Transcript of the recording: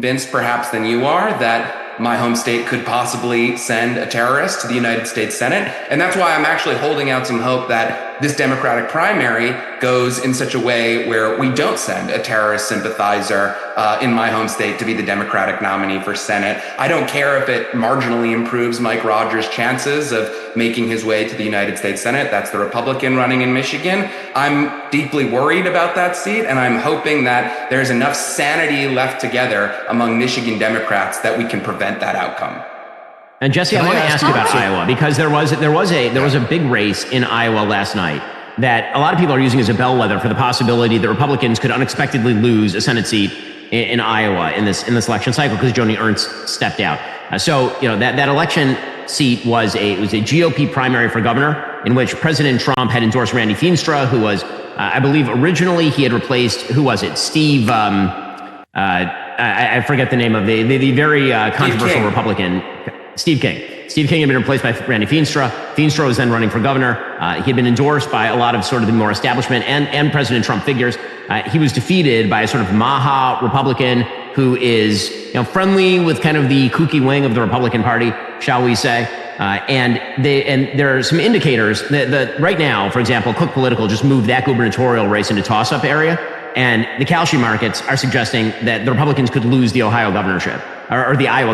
convinced perhaps than you are that my home state could possibly send a terrorist to the United States Senate. And that's why I'm actually holding out some hope that this Democratic primary goes in such a way where we don't send a terrorist sympathizer in my home state to be the Democratic nominee for Senate. I don't care if it marginally improves Mike Rogers' chances of making his way to the United States Senate. That's the Republican running in Michigan. I'm deeply worried about that seat, and I'm hoping that there's enough sanity left together among Michigan Democrats that we can prevent that outcome. And Jesse, I want to ask you about Iowa, because there was a big race in Iowa last night that a lot of people are using as a bellwether for the possibility that Republicans could unexpectedly lose a Senate seat in Iowa in this election cycle because Joni Ernst stepped out. So that election seat was a GOP primary for governor in which President Trump had endorsed Randy Feenstra, who was I believe originally he had replaced, who was it? Steve. I forget the name of the very controversial Republican. Steve King. Steve King had been replaced by Randy Feenstra. Feenstra was then running for governor. He had been endorsed by a lot of sort of the more establishment and President Trump figures. He was defeated by a sort of Maha Republican who is friendly with kind of the kooky wing of the Republican Party, shall we say. And there are some indicators that right now, for example, Cook Political just moved that gubernatorial race into toss-up area. And the Kalshi markets are suggesting that the Republicans could lose the Ohio governorship or the Iowa